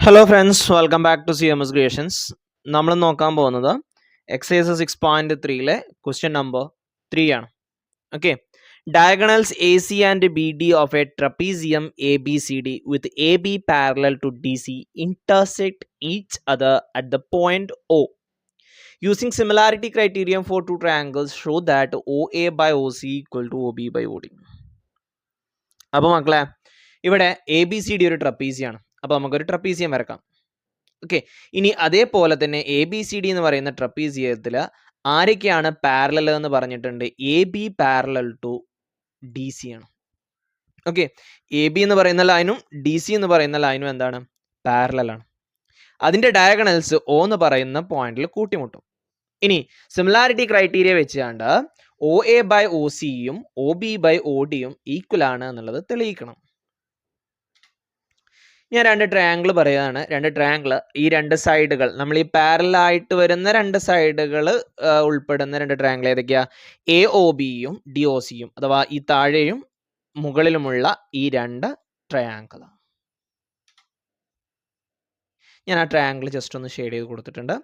Hello friends, welcome back to CMS creations. നമ്മൾ നോക്കാൻ പോകുന്നത് എക്സസൈസ് 6.3-ലെ ക്വസ്റ്റ്യൻ നമ്പർ 3 ആണ്. Okay, diagonals AC and BD of a trapezium ABCD with AB parallel to DC intersect each other at the point O. Using similarity criterion for two triangles, show that OA by OC equal to OB by OD. അപ്പോൾ മക്കളെ, ഇവിടെ ABCD ഒരു ട്രപ്പീസിയാണ്. അപ്പോൾ നമുക്കൊരു trapezium വരക്കാം. Okay, ഇനി അതേപോലെ തന്നെ ABCD എന്ന് പറയുന്ന ട്രപ്പീസിയത്തിൽ ആരൊക്കെയാണ് പാരലൽ എന്ന് പറഞ്ഞിട്ടുണ്ട്? AB പാരലൽ ടു DC ആണ്. ഓക്കെ, AB എന്ന് പറയുന്ന ലൈനും DC എന്ന് പറയുന്ന ലൈനും എന്താണ്? പാരലൽ ആണ്. അതിൻ്റെ ഡയഗണൽസ് O എന്ന് പറയുന്ന പോയിന്റിൽ കൂട്ടിമുട്ടും. ഇനി സിമിലാരിറ്റി ക്രൈറ്റീരിയ വെച്ചാണ്ട് OA ബൈ OCയും OB ബൈ ODയും ഈക്വൽ ആണ് എന്നുള്ളത് തെളിയിക്കണം. ഞാൻ രണ്ട് ട്രയാങ്കിൾ പറയുകയാണ്. രണ്ട് ട്രയാങ്കിൾ, ഈ രണ്ട് സൈഡുകൾ, നമ്മൾ ഈ പാരലായിട്ട് വരുന്ന രണ്ട് സൈഡുകൾ ഉൾപ്പെടുന്ന രണ്ട് ട്രയാങ്കിൾ ഏതൊക്കെയാ? AOBയും DOCയും, അഥവാ ഈ താഴെയും മുകളിലുമുള്ള ഈ രണ്ട് ട്രയാങ്കിൾ. ഞാൻ ആ ട്രയാങ്കിൾ ജസ്റ്റ് ഒന്ന് ഷെയ്ഡ് ചെയ്ത് കൊടുത്തിട്ടുണ്ട്.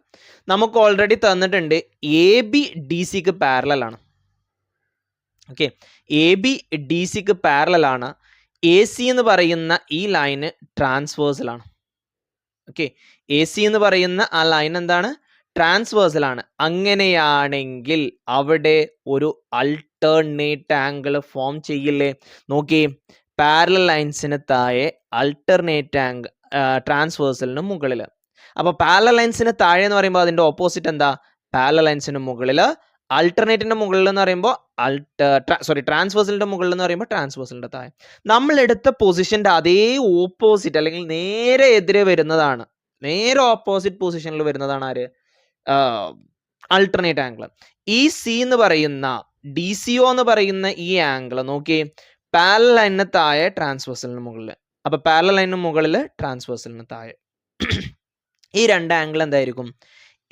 നമുക്ക് ഓൾറെഡി തന്നിട്ടുണ്ട് AB DCക്ക് പാരലൽ ആണ്. ഓക്കെ, AB DCക്ക് പാരലൽ ആണ്. AC എന്ന് പറയുന്ന ഈ ലൈന് ട്രാൻസ്വേഴ്സലാണ്. ഓക്കെ, AC എന്ന് പറയുന്ന ആ ലൈൻ എന്താണ്? ട്രാൻസ്വേഴ്സലാണ്. അങ്ങനെയാണെങ്കിൽ അവിടെ ഒരു അൾട്ടർനേറ്റ് ആംഗിൾ ഫോം ചെയ്യില്ലേ? നോക്കി, പാരലൽ ലൈൻസിന് താഴെ അൾട്ടർനേറ്റ് ആംഗിൾ ട്രാൻസ്വേഴ്സലിന് മുകളിൽ. അപ്പോൾ പാരലൽ ലൈൻസിന് താഴെ എന്ന് പറയുമ്പോൾ അതിൻ്റെ ഓപ്പോസിറ്റ് എന്താ? പാരലൽ ലൈൻസിന് മുകളിൽ. അൾട്ടർനേറ്റിന്റെ മുകളിൽ എന്ന് പറയുമ്പോൾ ട്രാൻസ്വേഴ്സലിന്റെ മുകളിൽ എന്ന് പറയുമ്പോൾ ട്രാൻസ്വേഴ്സലിന്റെ താഴെ. നമ്മൾ എടുത്ത പൊസിഷന്റെ അതേ ഓപ്പോസിറ്റ് അല്ലെങ്കിൽ നേരെ എതിരെ വരുന്നതാണ്, നേരെ ഓപ്പോസിറ്റ് പൊസിഷനിൽ വരുന്നതാണ് ആര്? Alternate angle. ഈ സി എന്ന് പറയുന്ന DCO എന്ന് പറയുന്ന ഈ ആംഗിൾ നോക്കി, പാരലൽ ലൈനിന് താഴെ ട്രാൻസ്വേഴ്സലിന് മുകളിൽ. അപ്പൊ പാരലൽ ലൈനിന് മുകളിൽ ട്രാൻസ്വേഴ്സലിന് താഴെ. ഈ രണ്ട് ആംഗിൾ എന്തായിരിക്കും?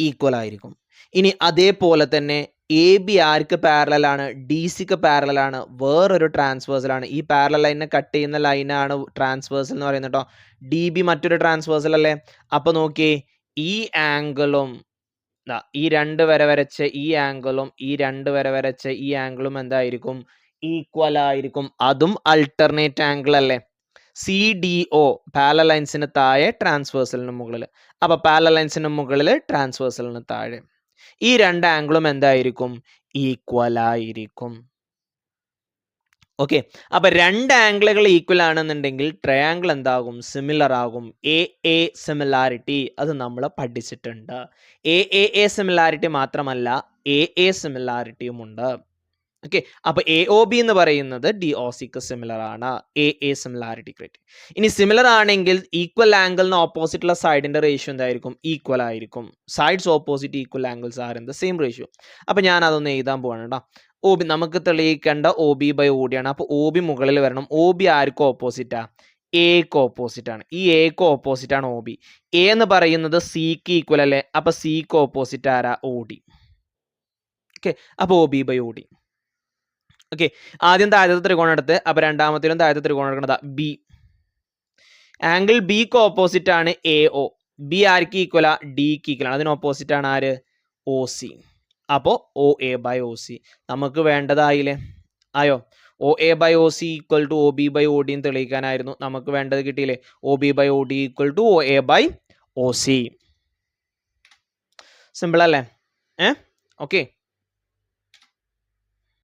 ഈക്വൽ ആയിരിക്കും. ഇനി അതേപോലെ തന്നെ AB ആർക്ക് പാരലൽ ആണ്? DCക്ക് പാരലൽ ആണ്. വേറൊരു ട്രാൻസ്വേഴ്സൽ ആണ്. ഈ പാരലൽ ലൈനിനെ കട്ട് ചെയ്യുന്ന ലൈനാണ് ട്രാൻസ്വേഴ്സൽ എന്ന് പറയുന്നത് കേട്ടോ. DB മറ്റൊരു ട്രാൻസ്വേഴ്സൽ അല്ലേ? അപ്പൊ നോക്കിയേ, ഈ ആംഗിളും ഈ രണ്ട് വര വരച്ച ഈ ആംഗിളും ഈ രണ്ട് വര വരച്ച ഈ ആംഗിളും എന്തായിരിക്കും? ഈക്വൽ ആയിരിക്കും. അതും അൾട്ടർനേറ്റ് ആംഗിൾ അല്ലേ? CDO പാരലൽ ലൈൻസിന് താഴെ ട്രാൻസ്വേഴ്സലിന് മുകളിൽ. അപ്പൊ പാരലൽ ലൈൻസിന് മുകളിൽ ട്രാൻസ്വേഴ്സലിന് താഴെ. ഈ രണ്ട് ആംഗിളും എന്തായിരിക്കും? ഈക്വൽ ആയിരിക്കും. ഓക്കെ, അപ്പൊ രണ്ട് ആംഗിളുകൾ ഈക്വൽ ആണെന്നുണ്ടെങ്കിൽ ട്രയാങ്കിൾ എന്താകും? സിമിലർ ആകും. AA സിമിലാരിറ്റി അത് നമ്മൾ പഠിച്ചിട്ടുണ്ട്. AAA സിമിലാരിറ്റി മാത്രമല്ല AA സിമിലാരിറ്റിയും ഉണ്ട്. ഓക്കെ, അപ്പൊ AOB എന്ന് പറയുന്നത് DOCക്ക് സിമിലർ ആണ്. AA similarity criteria. ഇനി സിമിലർ ആണെങ്കിൽ ഈക്വൽ ആംഗിളിന് ഓപ്പോസിറ്റുള്ള സൈഡിന്റെ റേഷ്യോ എന്തായിരിക്കും? ഈക്വൽ ആയിരിക്കും. Sides opposite equal angles are in the same ratio. അപ്പൊ ഞാൻ അതൊന്ന് എഴുതാൻ പോവാണ് കേട്ടോ. OB നമുക്ക് തെളിയിക്കേണ്ട OB ബൈ OD ആണ്. അപ്പൊ OB മുകളിൽ വരണം. OB ആർക്കും ഓപ്പോസിറ്റാ? Aക്ക് ഓപ്പോസിറ്റ് ആണ്. ഈ Aക്ക് ഓപ്പോസിറ്റ് ആണ് OB. A എന്ന് പറയുന്നത് Cക്ക് ഈക്വൽ അല്ലേ? അപ്പൊ Cക്ക് ഓപ്പോസിറ്റ് ആരാ? OD. ഓക്കെ, അപ്പൊ OB ബൈ OD. ഓക്കെ, ആദ്യം താഴത്തെ ത്രികോണം എടുത്ത്, അപ്പൊ രണ്ടാമത്തേലും താഴത്തെ ത്രികോണം എടുക്കണതാ B. ആംഗിൾ Bക്ക് ഓപ്പോസിറ്റ് ആണ് AO. B ആർക്ക് ഈക്വലാ? Dക്ക് ഈക്വൽ ആണ്. അതിന് ഓപ്പോസിറ്റ് ആണ് ആര്? OC. അപ്പോ OA ബൈ OC നമുക്ക് വേണ്ടതായില്ലേ? ആയോ? OA by OC equal to OB by OD തെളിയിക്കാനായിരുന്നു. നമുക്ക് വേണ്ടത് കിട്ടിയില്ലേ? OB by OD equal to OA by OC. Simple അല്ലേ? ഓക്കെ,